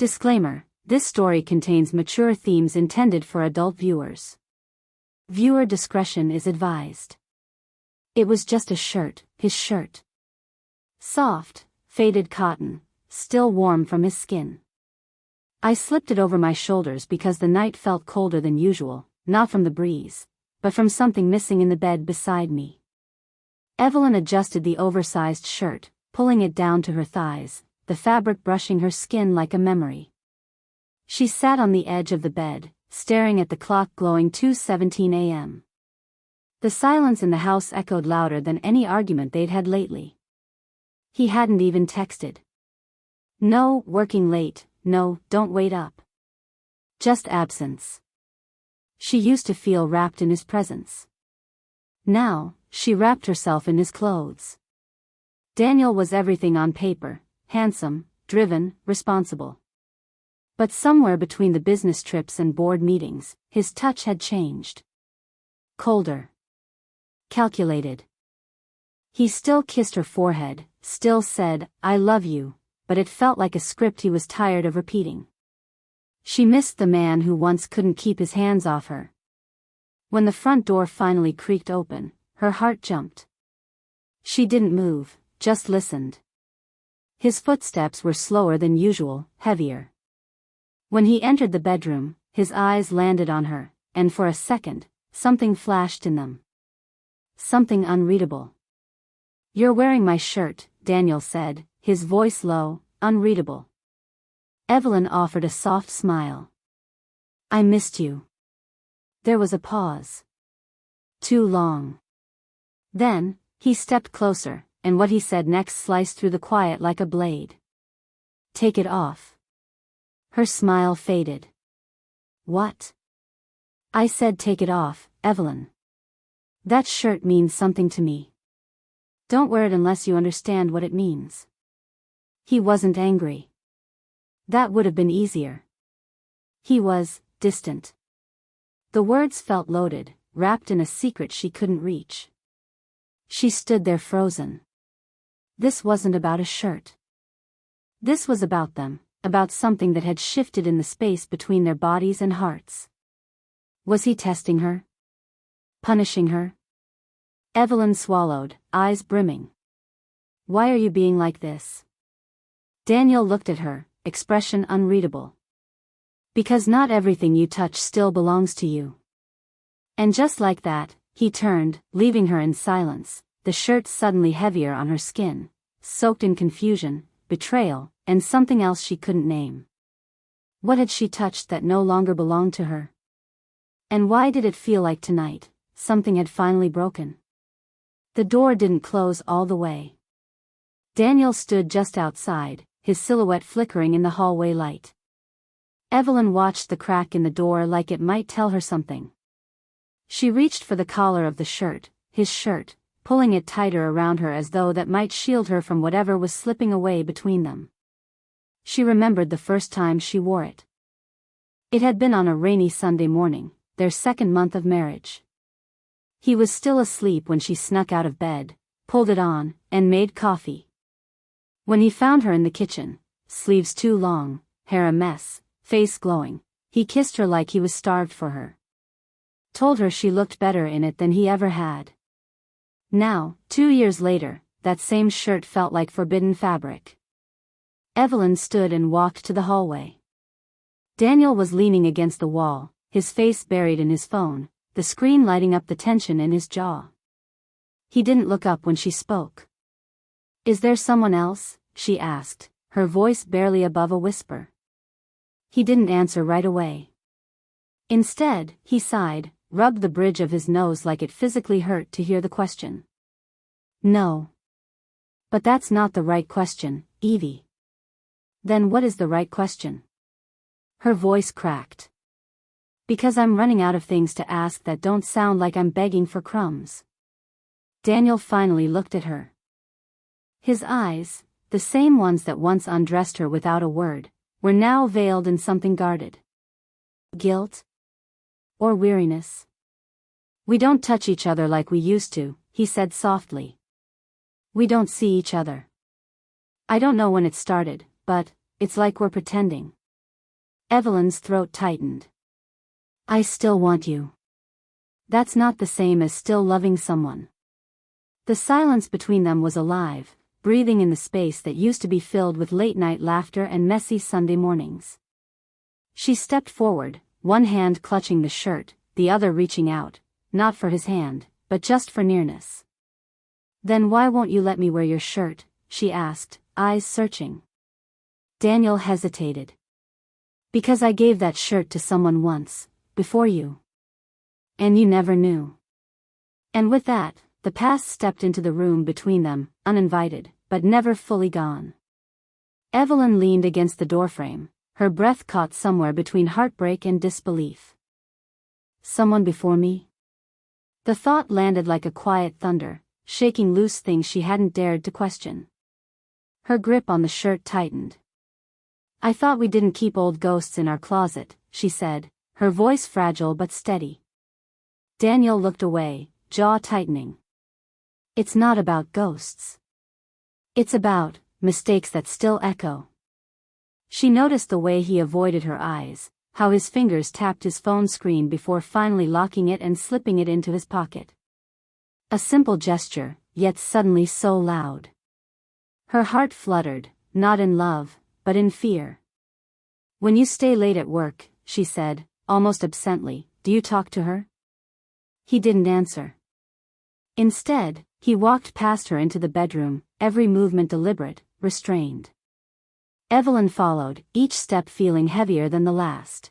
Disclaimer: this story contains mature themes intended for adult viewers. Viewer discretion is advised. It was just a shirt, his shirt. Soft, faded cotton, still warm from his skin. I slipped it over my shoulders because the night felt colder than usual, not from the breeze, but from something missing in the bed beside me. Evelyn adjusted the oversized shirt, pulling it down to her thighs, the fabric brushing her skin like a memory. She sat on the edge of the bed, staring at the clock glowing 2:17 a.m. The silence in the house echoed louder than any argument they'd had lately. He hadn't even texted. No, working late, no, don't wait up. Just absence. She used to feel wrapped in his presence. Now, she wrapped herself in his clothes. Daniel was everything on paper: handsome, driven, responsible. But somewhere between the business trips and board meetings, his touch had changed. Colder. Calculated. He still kissed her forehead, still said, "I love you," but it felt like a script he was tired of repeating. She missed the man who once couldn't keep his hands off her. When the front door finally creaked open, her heart jumped. She didn't move, just listened. His footsteps were slower than usual, heavier. When he entered the bedroom, his eyes landed on her, and for a second, something flashed in them. Something unreadable. "You're wearing my shirt," Daniel said, his voice low, unreadable. Evelyn offered a soft smile. "I missed you." There was a pause. Too long. Then, he stepped closer, and what he said next sliced through the quiet like a blade. "Take it off." Her smile faded. "What?" "I said take it off, Evelyn. That shirt means something to me. Don't wear it unless you understand what it means." He wasn't angry. That would have been easier. He was distant. The words felt loaded, wrapped in a secret she couldn't reach. She stood there frozen. This wasn't about a shirt. This was about them, about something that had shifted in the space between their bodies and hearts. Was he testing her? Punishing her? Evelyn swallowed, eyes brimming. "Why are you being like this?" Daniel looked at her, expression unreadable. "Because not everything you touch still belongs to you." And just like that, he turned, leaving her in silence, the shirt suddenly heavier on her skin, soaked in confusion, betrayal, and something else she couldn't name. What had she touched that no longer belonged to her? And why did it feel like tonight, something had finally broken? The door didn't close all the way. Daniel stood just outside, his silhouette flickering in the hallway light. Evelyn watched the crack in the door like it might tell her something. She reached for the collar of the shirt, his shirt, pulling it tighter around her as though that might shield her from whatever was slipping away between them. She remembered the first time she wore it. It had been on a rainy Sunday morning, their second month of marriage. He was still asleep when she snuck out of bed, pulled it on, and made coffee. When he found her in the kitchen, sleeves too long, hair a mess, face glowing, he kissed her like he was starved for her. Told her she looked better in it than he ever had. Now, 2 years later, that same shirt felt like forbidden fabric. Evelyn stood and walked to the hallway. Daniel was leaning against the wall, his face buried in his phone, the screen lighting up the tension in his jaw. He didn't look up when she spoke. "Is there someone else?" she asked, her voice barely above a whisper. He didn't answer right away. Instead, he sighed, rubbed the bridge of his nose like it physically hurt to hear the question. "No. But that's not the right question, Evie." "Then what is the right question?" Her voice cracked. "Because I'm running out of things to ask that don't sound like I'm begging for crumbs." Daniel finally looked at her. His eyes, the same ones that once undressed her without a word, were now veiled in something guarded. Guilt? Or weariness? "We don't touch each other like we used to," he said softly. "We don't see each other. I don't know when it started, but it's like we're pretending." Evelyn's throat tightened. I still want you. That's not the same as still loving someone. The silence between them was alive, breathing in the space that used to be filled with late-night laughter and messy Sunday mornings. She stepped forward, one hand clutching the shirt, the other reaching out, not for his hand, but just for nearness. Then why won't you let me wear your shirt? She asked, eyes searching. Daniel hesitated. Because I gave that shirt to someone once, before you. And you never knew. And with that, the past stepped into the room between them, uninvited, but never fully gone. Evelyn leaned against the doorframe, her breath caught somewhere between heartbreak and disbelief. Someone before me? The thought landed like a quiet thunder, shaking loose things she hadn't dared to question. Her grip on the shirt tightened. I thought we didn't keep old ghosts in our closet, she said, her voice fragile but steady. Daniel looked away, jaw tightening. It's not about ghosts. It's about mistakes that still echo. She noticed the way he avoided her eyes, how his fingers tapped his phone screen before finally locking it and slipping it into his pocket. A simple gesture, yet suddenly so loud. Her heart fluttered, not in love, but in fear. When you stay late at work, she said, almost absently, do you talk to her? He didn't answer. Instead, he walked past her into the bedroom, every movement deliberate, restrained. Evelyn followed, each step feeling heavier than the last.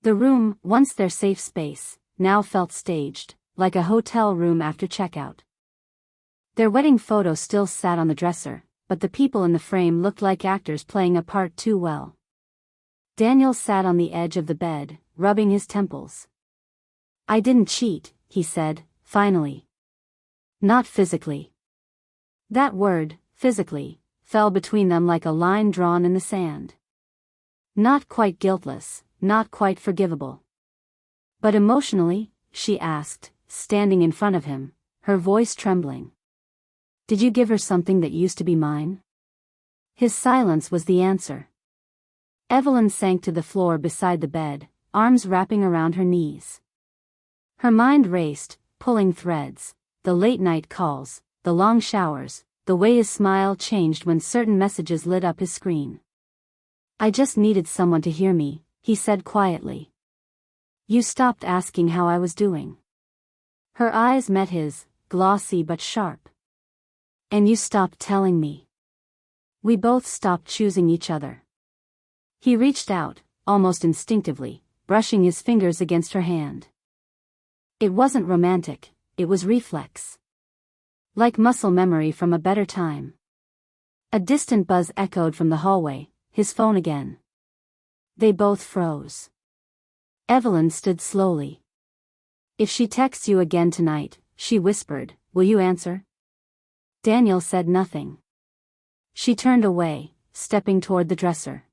The room, once their safe space, now felt staged, like a hotel room after checkout. Their wedding photo still sat on the dresser, but the people in the frame looked like actors playing a part too well. Daniel sat on the edge of the bed, rubbing his temples. I didn't cheat, he said, finally. Not physically. That word, physically, fell between them like a line drawn in the sand. Not quite guiltless, not quite forgivable. But emotionally, she asked, standing in front of him, her voice trembling. Did you give her something that used to be mine? His silence was the answer. Evelyn sank to the floor beside the bed, arms wrapping around her knees. Her mind raced, pulling threads, the late-night calls, the long showers, the way his smile changed when certain messages lit up his screen. I just needed someone to hear me, he said quietly. You stopped asking how I was doing. Her eyes met his, glossy but sharp. And you stopped telling me. We both stopped choosing each other. He reached out, almost instinctively, brushing his fingers against her hand. It wasn't romantic, it was reflex. Like muscle memory from a better time. A distant buzz echoed from the hallway, his phone again. They both froze. Evelyn stood slowly. If she texts you again tonight, she whispered, will you answer? Daniel said nothing. She turned away, stepping toward the dresser.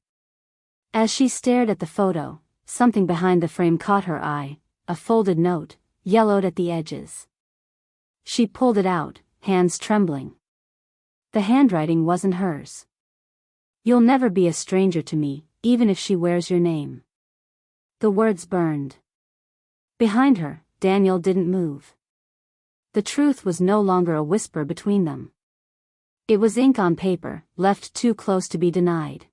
As she stared at the photo, something behind the frame caught her eye, a folded note, yellowed at the edges. She pulled it out, hands trembling. The handwriting wasn't hers. You'll never be a stranger to me, even if she wears your name. The words burned. Behind her, Daniel didn't move. The truth was no longer a whisper between them. It was ink on paper, left too close to be denied.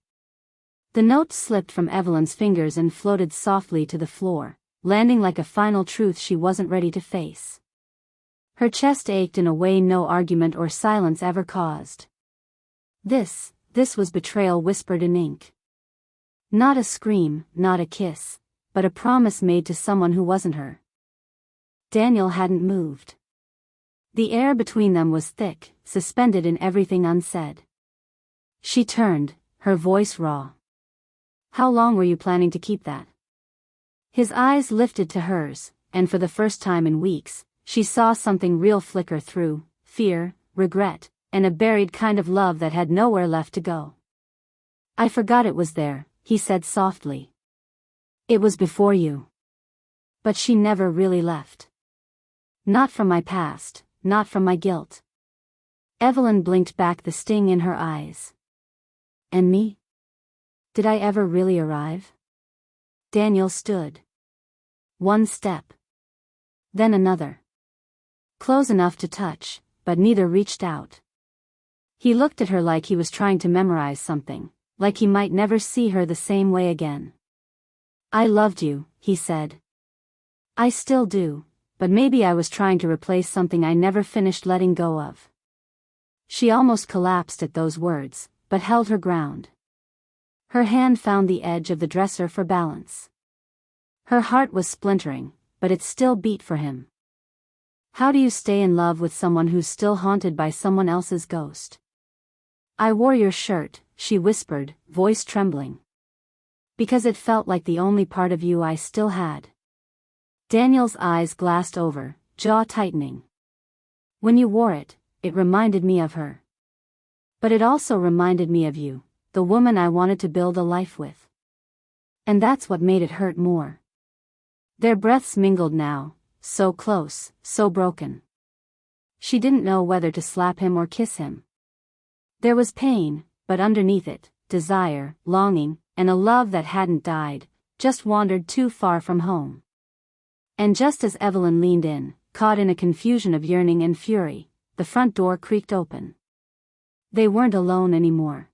The note slipped from Evelyn's fingers and floated softly to the floor, landing like a final truth she wasn't ready to face. Her chest ached in a way no argument or silence ever caused. This was betrayal whispered in ink. Not a scream, not a kiss, but a promise made to someone who wasn't her. Daniel hadn't moved. The air between them was thick, suspended in everything unsaid. She turned, her voice raw. How long were you planning to keep that? His eyes lifted to hers, and for the first time in weeks, she saw something real flicker through, fear, regret, and a buried kind of love that had nowhere left to go. I forgot it was there, he said softly. It was before you. But she never really left. Not from my past, not from my guilt. Evelyn blinked back, the sting in her eyes. And me? Did I ever really arrive? Daniel stood. One step. Then another. Close enough to touch, but neither reached out. He looked at her like he was trying to memorize something, like he might never see her the same way again. I loved you, he said. I still do, but maybe I was trying to replace something I never finished letting go of. She almost collapsed at those words, but held her ground. Her hand found the edge of the dresser for balance. Her heart was splintering, but it still beat for him. How do you stay in love with someone who's still haunted by someone else's ghost? I wore your shirt, she whispered, voice trembling. Because it felt like the only part of you I still had. Daniel's eyes glassed over, jaw tightening. When you wore it, it reminded me of her. But it also reminded me of you, the woman I wanted to build a life with. And that's what made it hurt more. Their breaths mingled now, so close, so broken. She didn't know whether to slap him or kiss him. There was pain, but underneath it, desire, longing, and a love that hadn't died, just wandered too far from home. And just as Evelyn leaned in, caught in a confusion of yearning and fury, the front door creaked open. They weren't alone anymore.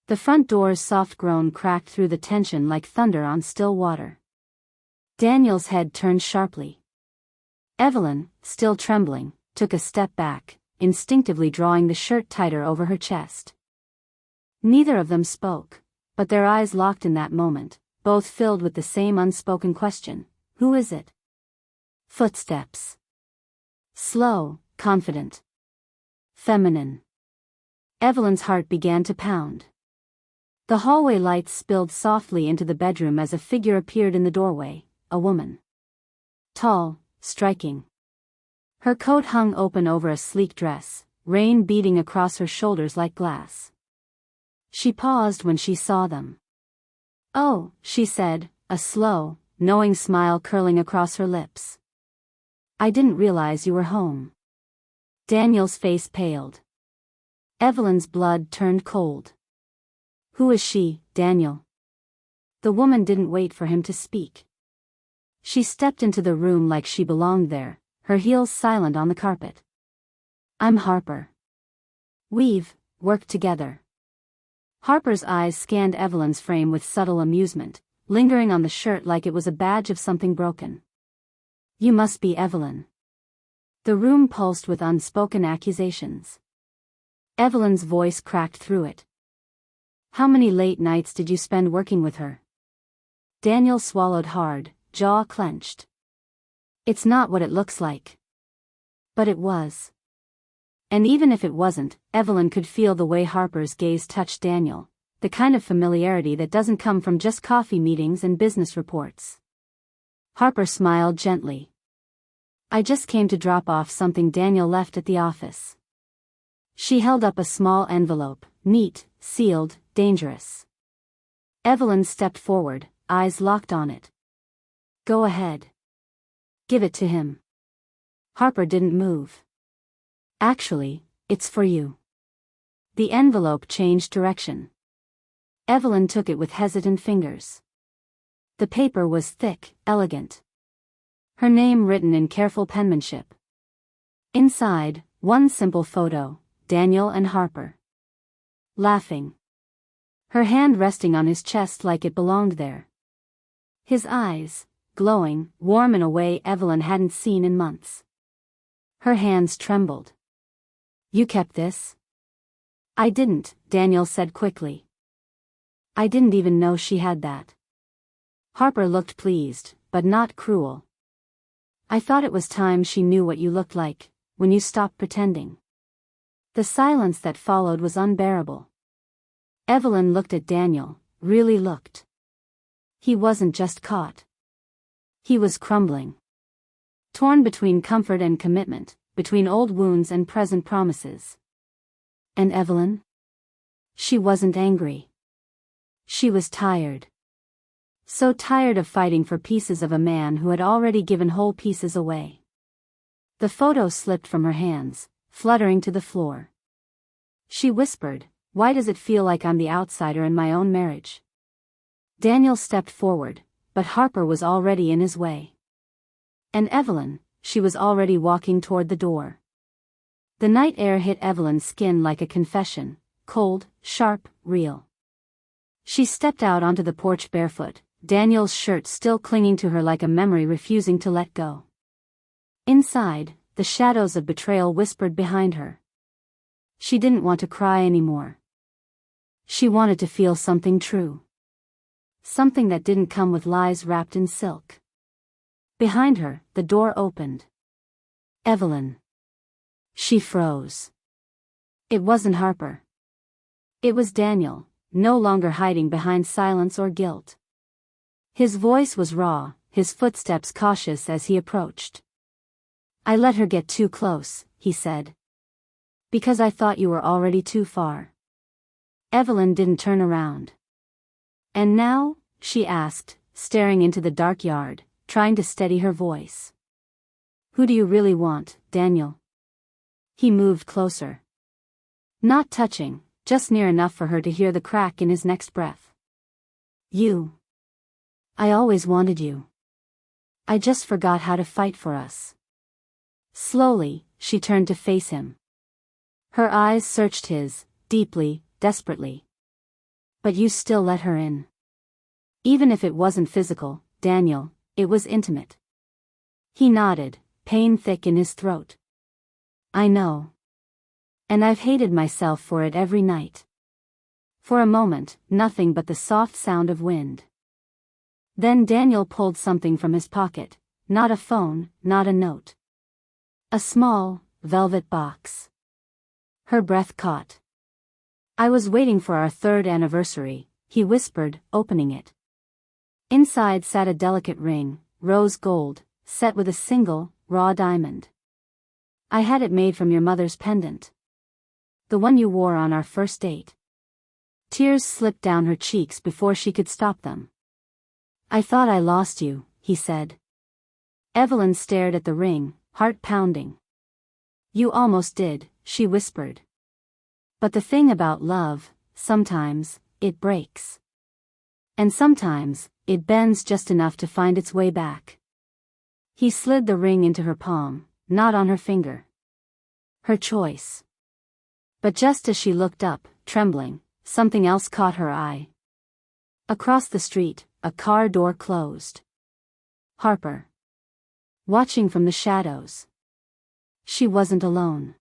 The front door's soft groan cracked through the tension like thunder on still water. Daniel's head turned sharply. Evelyn, still trembling, took a step back, instinctively drawing the shirt tighter over her chest. Neither of them spoke, but their eyes locked in that moment, both filled with the same unspoken question. Who is it? Footsteps. Slow, confident. Feminine. Evelyn's heart began to pound. The hallway lights spilled softly into the bedroom as a figure appeared in the doorway, a woman. Tall, striking. Her coat hung open over a sleek dress, rain beating across her shoulders like glass. She paused when she saw them. Oh, she said, a slow, knowing smile curling across her lips. I didn't realize you were home. Daniel's face paled. Evelyn's blood turned cold. Who is she, Daniel? The woman didn't wait for him to speak. She stepped into the room like she belonged there, her heels silent on the carpet. I'm Harper. We've worked together. Harper's eyes scanned Evelyn's frame with subtle amusement, lingering on the shirt like it was a badge of something broken. You must be Evelyn. The room pulsed with unspoken accusations. Evelyn's voice cracked through it. How many late nights did you spend working with her? Daniel swallowed hard, jaw clenched. It's not what it looks like. But it was. And even if it wasn't, Evelyn could feel the way Harper's gaze touched Daniel, the kind of familiarity that doesn't come from just coffee meetings and business reports. Harper smiled gently. I just came to drop off something Daniel left at the office. She held up a small envelope, neat, sealed, dangerous. Evelyn stepped forward, eyes locked on it. Go ahead. Give it to him. Harper didn't move. Actually, it's for you. The envelope changed direction. Evelyn took it with hesitant fingers. The paper was thick, elegant. Her name written in careful penmanship. Inside, one simple photo, Daniel and Harper. Laughing. Her hand resting on his chest like it belonged there. His eyes, glowing, warm in a way Evelyn hadn't seen in months. Her hands trembled. You kept this? I didn't, Daniel said quickly. I didn't even know she had that. Harper looked pleased, but not cruel. I thought it was time she knew what you looked like, when you stopped pretending. The silence that followed was unbearable. Evelyn looked at Daniel, really looked. He wasn't just caught. He was crumbling. Torn between comfort and commitment, between old wounds and present promises. And Evelyn? She wasn't angry. She was tired. So tired of fighting for pieces of a man who had already given whole pieces away. The photo slipped from her hands, fluttering to the floor. She whispered, why does it feel like I'm the outsider in my own marriage? Daniel stepped forward, but Harper was already in his way. And Evelyn, she was already walking toward the door. The night air hit Evelyn's skin like a confession, cold, sharp, real. She stepped out onto the porch barefoot, Daniel's shirt still clinging to her like a memory refusing to let go. Inside, the shadows of betrayal whispered behind her. She didn't want to cry anymore. She wanted to feel something true. Something that didn't come with lies wrapped in silk. Behind her, the door opened. Evelyn. She froze. It wasn't Harper. It was Daniel, no longer hiding behind silence or guilt. His voice was raw, his footsteps cautious as he approached. "I let her get too close," he said. "Because I thought you were already too far." Evelyn didn't turn around. "And now?" she asked, staring into the dark yard, trying to steady her voice. "Who do you really want, Daniel?" He moved closer. Not touching, just near enough for her to hear the crack in his next breath. "You. I always wanted you. I just forgot how to fight for us." Slowly, she turned to face him. Her eyes searched his, deeply, desperately. "But you still let her in." "Even if it wasn't physical, Daniel, it was intimate." He nodded, pain thick in his throat. "I know. And I've hated myself for it every night." For a moment, nothing but the soft sound of wind. Then Daniel pulled something from his pocket, not a phone, not a note. A small, velvet box. Her breath caught. "I was waiting for our 3rd anniversary," he whispered, opening it. Inside sat a delicate ring, rose gold, set with a single, raw diamond. "I had it made from your mother's pendant. The one you wore on our first date." Tears slipped down her cheeks before she could stop them. "I thought I lost you," he said. Evelyn stared at the ring, heart pounding. "You almost did," she whispered. "But the thing about love, sometimes, it breaks. And sometimes, it bends just enough to find its way back." He slid the ring into her palm, not on her finger. Her choice. But just as she looked up, trembling, something else caught her eye. Across the street, a car door closed. Harper. Watching from the shadows. She wasn't alone.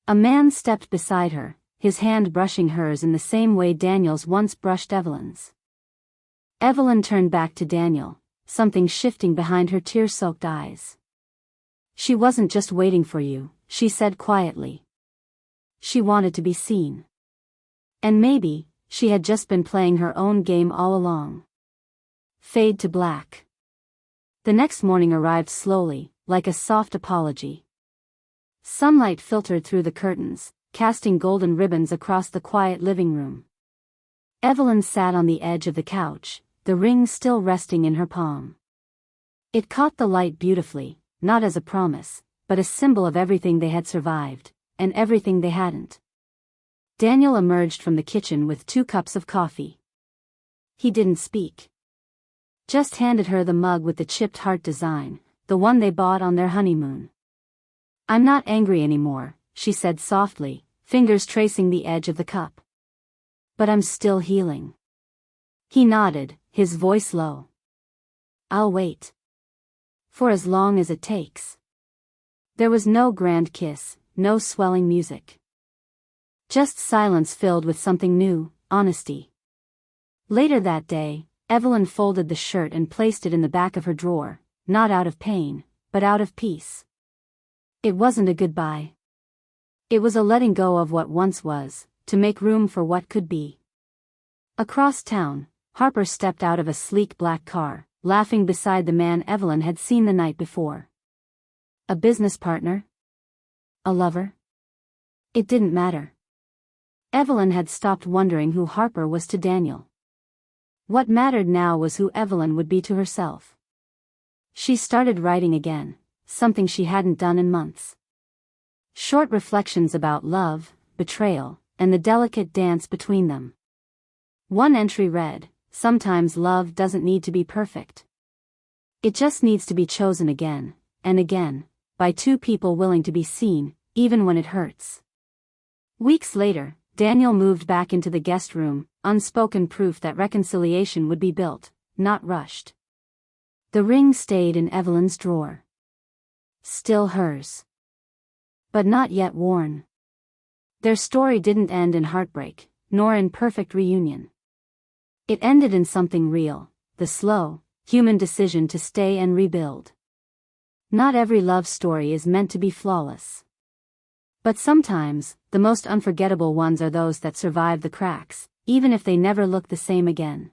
A man stepped beside her, his hand brushing hers in the same way Daniel's once brushed Evelyn's. Evelyn turned back to Daniel, something shifting behind her tear-soaked eyes. "She wasn't just waiting for you," she said quietly. She wanted to be seen. And maybe, she had just been playing her own game all along. Fade to black. The next morning arrived slowly, like a soft apology. Sunlight filtered through the curtains, casting golden ribbons across the quiet living room. Evelyn sat on the edge of the couch, the ring still resting in her palm. It caught the light beautifully, not as a promise, but a symbol of everything they had survived, and everything they hadn't. Daniel emerged from the kitchen with 2 cups of coffee. He didn't speak. Just handed her the mug with the chipped heart design, the one they bought on their honeymoon. "I'm not angry anymore," she said softly, fingers tracing the edge of the cup. "But I'm still healing." He nodded, his voice low. "I'll wait. For as long as it takes." There was no grand kiss, no swelling music. Just silence filled with something new, honesty. Later that day, Evelyn folded the shirt and placed it in the back of her drawer, not out of pain, but out of peace. It wasn't a goodbye. It was a letting go of what once was, to make room for what could be. Across town, Harper stepped out of a sleek black car, laughing beside the man Evelyn had seen the night before. A business partner? A lover? It didn't matter. Evelyn had stopped wondering who Harper was to Daniel. What mattered now was who Evelyn would be to herself. She started writing again, something she hadn't done in months. Short reflections about love, betrayal, and the delicate dance between them. One entry read, sometimes love doesn't need to be perfect. It just needs to be chosen again, and again, by two people willing to be seen, even when it hurts. Weeks later, Daniel moved back into the guest room, unspoken proof that reconciliation would be built, not rushed. The ring stayed in Evelyn's drawer. Still hers. But not yet worn. Their story didn't end in heartbreak, nor in perfect reunion. It ended in something real, the slow, human decision to stay and rebuild. Not every love story is meant to be flawless. But sometimes, the most unforgettable ones are those that survive the cracks, even if they never look the same again.